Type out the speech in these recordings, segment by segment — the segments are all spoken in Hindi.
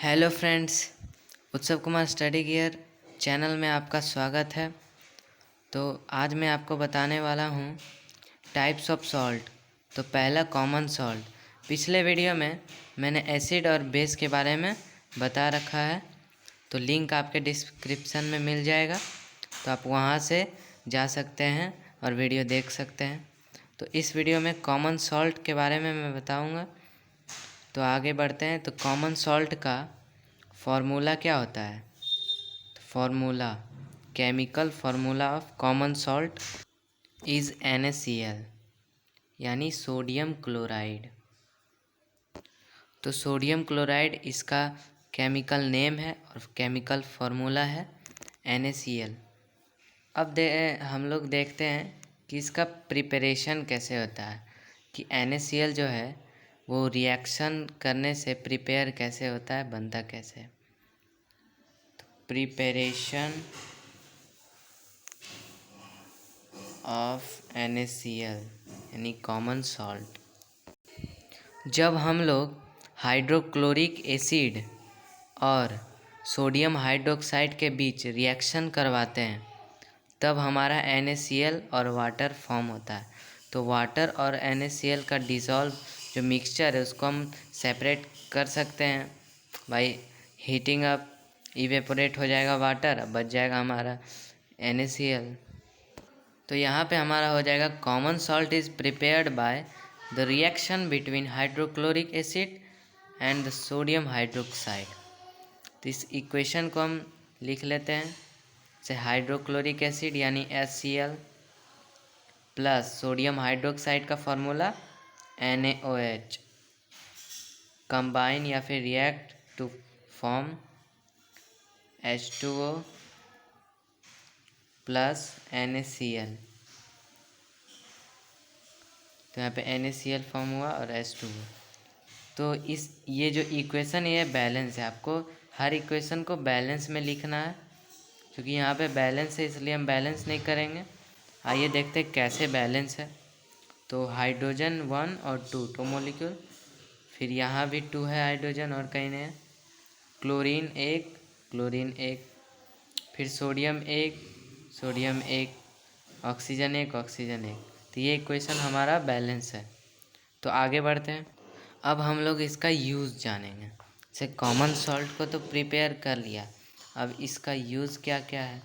हेलो फ्रेंड्स, उत्सव कुमार स्टडी गियर चैनल में आपका स्वागत है। तो आज मैं आपको बताने वाला हूँ टाइप्स ऑफ सॉल्ट। तो पहला कॉमन सॉल्ट। पिछले वीडियो में मैंने एसिड और बेस के बारे में बता रखा है, तो लिंक आपके डिस्क्रिप्शन में मिल जाएगा, तो आप वहाँ से जा सकते हैं और वीडियो देख सकते हैं। तो इस वीडियो में कॉमन सॉल्ट के बारे में मैं बताऊँगा। तो आगे बढ़ते हैं। तो कॉमन सॉल्ट का फॉर्मूला क्या होता है? तो formula, chemical formula of common salt is NaCl, यानी सोडियम क्लोराइड। तो सोडियम क्लोराइड इसका केमिकल नेम है और केमिकल फार्मूला है NaCl। अब हम लोग देखते हैं कि इसका प्रिपरेशन कैसे होता है, कि NaCl जो है वो रिएक्शन करने से प्रिपेयर कैसे होता है, बनता कैसे है। तो प्रिपरेशन ऑफ NaCl यानी कॉमन सॉल्ट। जब हम लोग हाइड्रोक्लोरिक एसिड और सोडियम हाइड्रोक्साइड के बीच रिएक्शन करवाते हैं, तब हमारा NaCl और वाटर फॉर्म होता है। तो वाटर और NaCl का डिज़ोल्व जो मिक्सचर है उसको हम सेपरेट कर सकते हैं बाई हीटिंग अप। इवेपोरेट हो जाएगा वाटर, अब बच जाएगा हमारा NaCl। तो यहाँ पे हमारा हो जाएगा common salt is prepared by the reaction between hydrochloric acid and the sodium hydroxide. तो इस इक्वेशन को हम लिख लेते हैं। से हाइड्रोक्लोरिक एसिड यानी HCl प्लस सोडियम हाइड्रोक्साइड का फॉर्मूला NaOH कंबाइन या फिर react to form H2O plus NaCl। तो यहाँ पे NaCl फॉर्म हुआ और H2O। तो ये जो इक्वेशन है ये बैलेंस है, आपको हर इक्वेशन को बैलेंस में लिखना है, क्योंकि यहाँ पे बैलेंस है इसलिए हम बैलेंस नहीं करेंगे। आइए देखते हैं कैसे बैलेंस है। तो हाइड्रोजन 1 और 2 मॉलिक्यूल, फिर यहाँ भी 2 है हाइड्रोजन और कहीं नहीं है। क्लोरीन 1, फिर सोडियम 1, ऑक्सीजन 1। तो ये इक्वेशन हमारा बैलेंस है। तो आगे बढ़ते हैं। अब हम लोग इसका यूज़ जानेंगे। जैसे कॉमन सॉल्ट को तो प्रिपेयर कर लिया, अब इसका यूज़ क्या क्या है।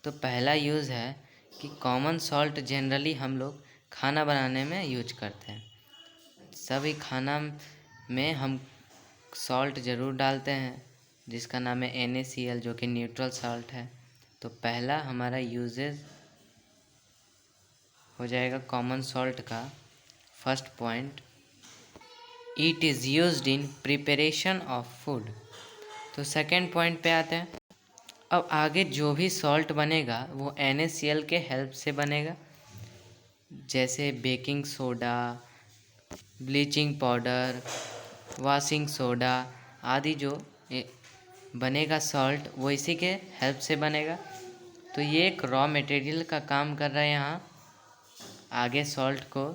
तो पहला यूज़ है कि कॉमन सॉल्ट जनरली हम लोग खाना बनाने में यूज करते हैं। सभी खाना में हम सॉल्ट ज़रूर डालते हैं, जिसका नाम है NaCl, जो कि न्यूट्रल सॉल्ट है। तो पहला हमारा यूजेज हो जाएगा कॉमन सॉल्ट का first point, it is used in preparation of food. तो सेकेंड पॉइंट पे आते हैं। अब आगे जो भी सॉल्ट बनेगा वो NaCl के हेल्प से बनेगा, जैसे baking soda, bleaching powder, washing soda आदि जो बनेगा सॉल्ट वो इसी के हेल्प से बनेगा। तो ये एक रॉ मटेरियल का काम कर रहा है यहाँ, आगे सॉल्ट को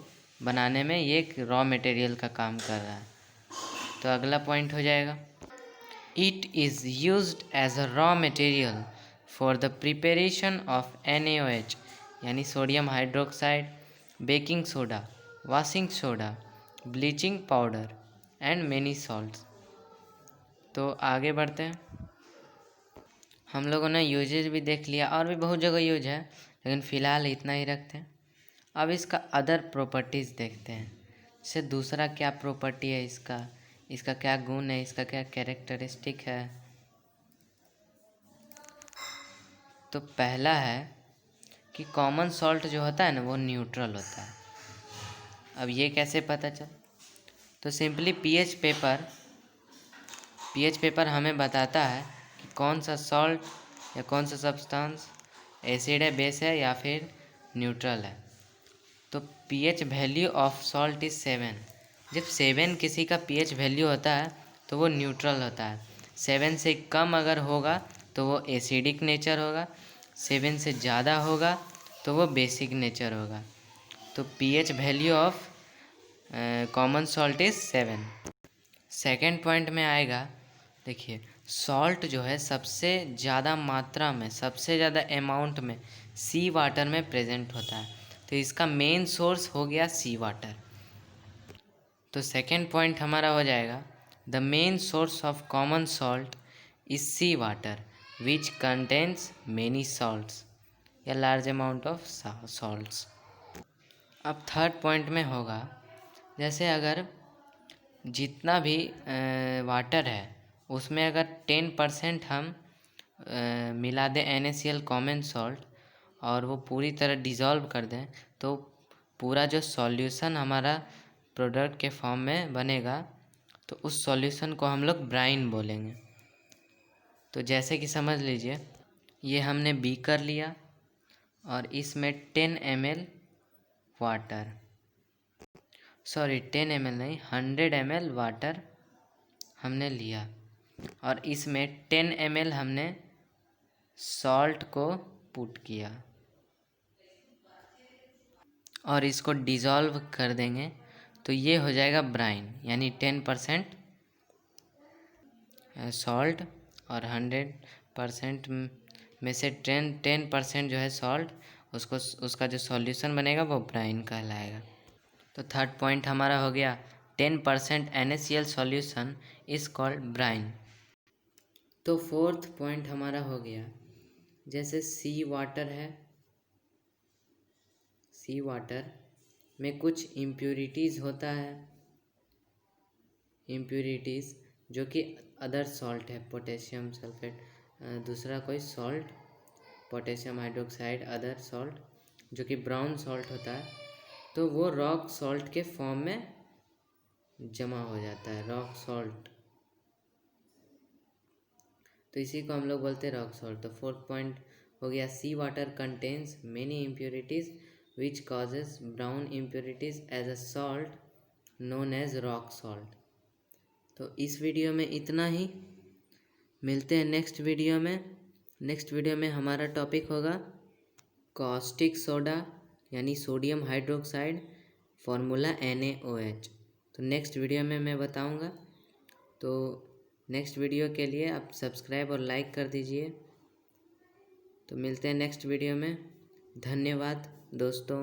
बनाने में ये एक रॉ मटेरियल का काम कर रहा है। तो अगला पॉइंट हो जाएगा, it is used as a raw material for the preparation of NaOH यानी sodium hydroxide, baking soda, washing soda, bleaching powder and many salts. तो आगे बढ़ते हैं। हम लोगों ने यूजेज भी देख लिया, और भी बहुत जगह यूज है, लेकिन फ़िलहाल इतना ही रखते हैं। अब इसका अदर प्रॉपर्टीज़ देखते हैं। जैसे दूसरा क्या प्रॉपर्टी है इसका क्या गुण है, इसका क्या कैरेक्टरिस्टिक है। तो पहला है कि कॉमन सॉल्ट जो होता है ना वो न्यूट्रल होता है। अब ये कैसे पता चल, तो सिंपली पीएच पेपर हमें बताता है कि कौन सा सॉल्ट या कौन सा सब्सटेंस एसिड है, बेस है या फिर न्यूट्रल है। तो pH value of salt is 7। जब 7 किसी का पीएच वैल्यू होता है तो वो न्यूट्रल होता है। 7 से कम अगर होगा तो वो एसिडिक नेचर होगा, 7 से ज़्यादा होगा तो वो बेसिक नेचर होगा। तो pH value of common salt is 7। Second point में आएगा, देखिए सॉल्ट जो है सबसे ज़्यादा मात्रा में, सबसे ज़्यादा अमाउंट में सी वाटर में प्रेजेंट होता है, तो इसका मेन सोर्स हो गया सी वाटर। तो सेकेंड पॉइंट हमारा हो जाएगा the main source of common salt is sea water which contains many salts या लार्ज अमाउंट ऑफ सॉल्ट्स। अब थर्ड पॉइंट में होगा जैसे अगर जितना भी वाटर है उसमें अगर 10% हम मिला दें NaCl कॉमन सॉल्ट और वो पूरी तरह डिज़ोल्व कर दें, तो पूरा जो सॉल्यूशन हमारा प्रोडक्ट के फॉर्म में बनेगा, तो उस सॉल्यूशन को हम लोग ब्राइन बोलेंगे। तो जैसे कि समझ लीजिए ये हमने बीकर लिया और इसमें 10 ml वाटर, सॉरी 10 ml नहीं 100 ml वाटर हमने लिया और इसमें 10 ml हमने सॉल्ट को पुट किया और इसको डिज़ोल्व कर देंगे, तो ये हो जाएगा ब्राइन, यानी 10% सॉल्ट और 100% में से 10% जो है सॉल्ट, उसको उसका जो सॉल्यूशन बनेगा वो ब्राइन कहलाएगा। तो थर्ड पॉइंट हमारा हो गया 10% NaCl solution is called brine. तो फोर्थ पॉइंट हमारा हो गया जैसे सी वाटर है, सी वाटर में कुछ इम्प्यूरिटीज़ होता है, इम्प्यूरिटीज़ जो कि अदर सॉल्ट है, पोटेशियम सल्फेट, दूसरा कोई salt, potassium hydroxide, other salt जो कि ब्राउन सॉल्ट होता है, तो वो रॉक सॉल्ट के फॉर्म में जमा हो जाता है, रॉक सॉल्ट। तो इसी को हम लोग बोलते हैं रॉक सॉल्ट। तो फोर्थ पॉइंट हो गया sea water contains many impurities which causes brown impurities as a salt known as rock salt. तो इस वीडियो में इतना ही, मिलते हैं नेक्स्ट वीडियो में। नेक्स्ट वीडियो में हमारा टॉपिक होगा कॉस्टिक सोडा यानी सोडियम हाइड्रोक्साइड, फार्मूला NaOH। तो नेक्स्ट वीडियो में मैं बताऊंगा। तो नेक्स्ट वीडियो के लिए आप सब्सक्राइब और लाइक कर दीजिए। तो मिलते हैं नेक्स्ट वीडियो में। धन्यवाद दोस्तों।